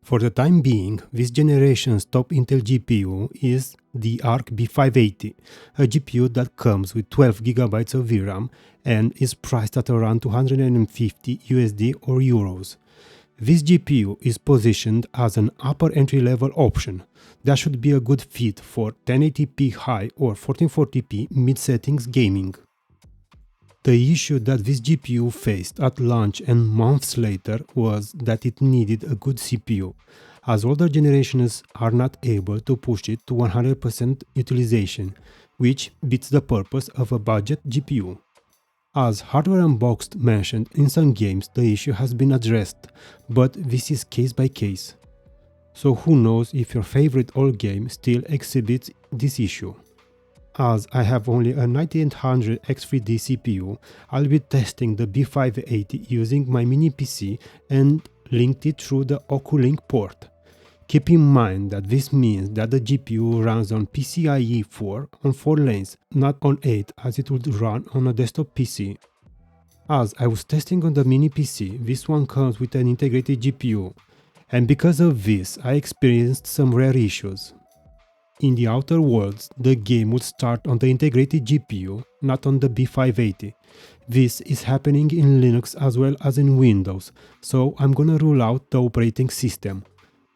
For the time being, this generation's top Intel GPU is the Arc B580, a GPU that comes with 12GB of VRAM and is priced at around 250 USD or euros. This GPU is positioned as an upper entry-level option that should be a good fit for 1080p high or 1440p mid-settings gaming. The issue that this GPU faced at launch and months later was that it needed a good CPU, as older generations are not able to push it to 100% utilization, which beats the purpose of a budget GPU. As Hardware Unboxed mentioned, in some games the issue has been addressed, but this is case by case. So who knows if your favorite old game still exhibits this issue. As I have only a 9800 X3D CPU, I'll be testing the B580 using my mini PC and linked it through the Oculink port. Keep in mind that this means that the GPU runs on PCIe 4 on 4 lanes, not on 8 as it would run on a desktop PC. As I was testing on the mini PC, this one comes with an integrated GPU, and because of this I experienced some rare issues. In the Outer Worlds, the game would start on the integrated GPU, not on the B580. This is happening in Linux as well as in Windows, so I'm gonna rule out the operating system.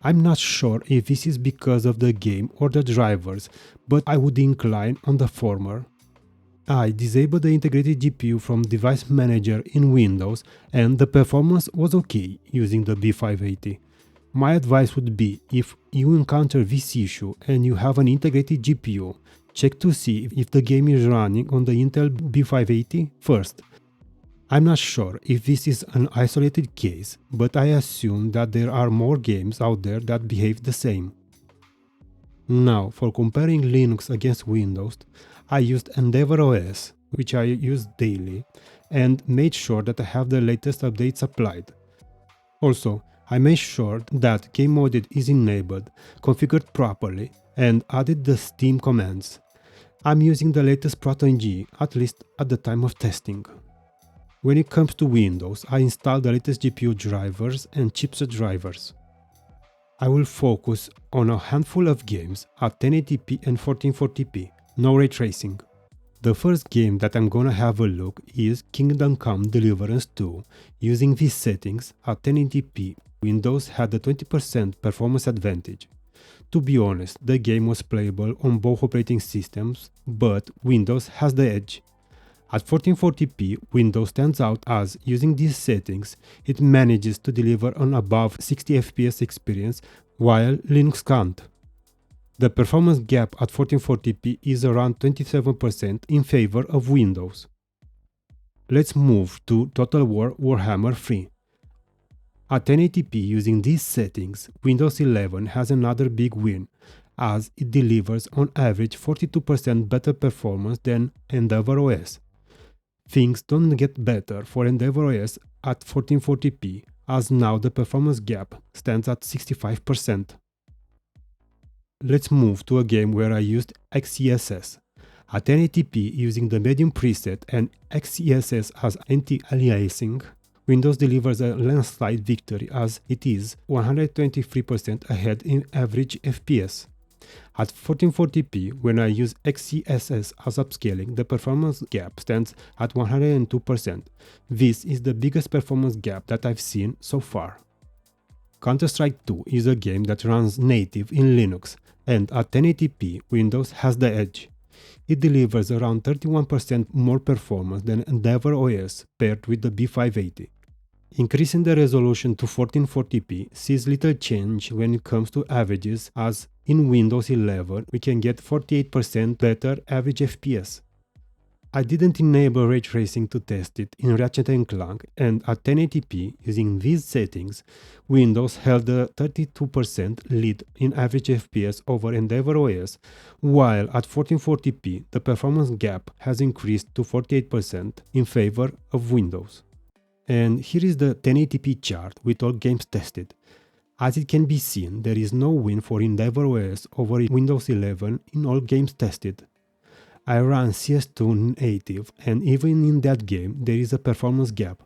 I'm not sure if this is because of the game or the drivers, but I would incline on the former. I disabled the integrated GPU from Device Manager in Windows and the performance was okay using the B580. My advice would be, if you encounter this issue and you have an integrated GPU, check to see if the game is running on the Intel B580 first. I'm not sure if this is an isolated case, but I assume that there are more games out there that behave the same. Now, for comparing Linux against Windows, I used EndeavourOS, which I use daily, and made sure that I have the latest updates applied. Also, I made sure that game mode is enabled, configured properly, and added the Steam commands. I'm using the latest Proton G, at least at the time of testing. When it comes to Windows, I installed the latest GPU drivers and chipset drivers. I will focus on a handful of games at 1080p and 1440p, no ray tracing. The first game that I'm gonna have a look is Kingdom Come Deliverance 2. Using these settings at 1080p, Windows had a 20% performance advantage. To be honest, the game was playable on both operating systems, but Windows has the edge. At 1440p, Windows stands out as, using these settings, it manages to deliver an above 60 FPS experience, while Linux can't. The performance gap at 1440p is around 27% in favor of Windows. Let's move to Total War Warhammer 3. At 1080p using these settings, Windows 11 has another big win, as it delivers on average 42% better performance than EndeavourOS. Things don't get better for EndeavourOS at 1440p, as now the performance gap stands at 65%. Let's move to a game where I used XeSS. At 1080p using the medium preset and XeSS as anti-aliasing, Windows delivers a landslide victory as it is 123% ahead in average FPS. At 1440p, when I use XeSS as upscaling, the performance gap stands at 102%. This is the biggest performance gap that I've seen so far. Counter-Strike 2 is a game that runs native in Linux, and at 1080p, Windows has the edge. It delivers around 31% more performance than EndeavourOS paired with the B580. Increasing the resolution to 1440p sees little change when it comes to averages, as in Windows 11 we can get 48% better average FPS. I didn't enable ray tracing to test it in Ratchet & Clank, and at 1080p using these settings, Windows held a 32% lead in average FPS over EndeavourOS, while at 1440p the performance gap has increased to 48% in favor of Windows. And here is the 1080p chart with all games tested. As it can be seen, there is no win for EndeavourOS over Windows 11 in all games tested. I ran CS2 native, and even in that game there is a performance gap.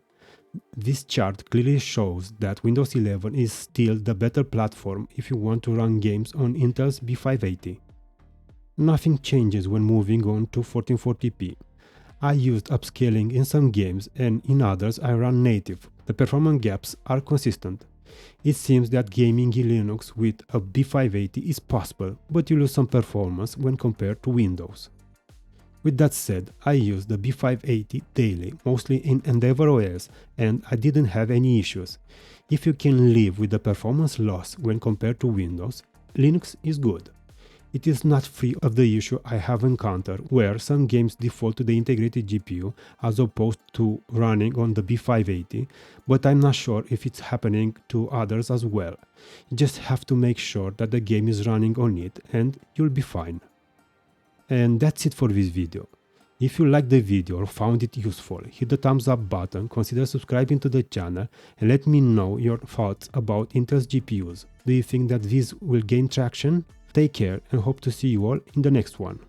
This chart clearly shows that Windows 11 is still the better platform if you want to run games on Intel's B580. Nothing changes when moving on to 1440p. I used upscaling in some games and in others I run native. The performance gaps are consistent. It seems that gaming in Linux with a B580 is possible, but you lose some performance when compared to Windows. With that said, I use the B580 daily, mostly in Endeavour OS, and I didn't have any issues. If you can live with the performance loss when compared to Windows, Linux is good. It is not free of the issue I have encountered where some games default to the integrated GPU as opposed to running on the B580, but I'm not sure if it's happening to others as well. You just have to make sure that the game is running on it and you'll be fine. And that's it for this video. If you liked the video or found it useful, hit the thumbs up button, consider subscribing to the channel and let me know your thoughts about Intel's GPUs. Do you think that these will gain traction? Take care and hope to see you all in the next one.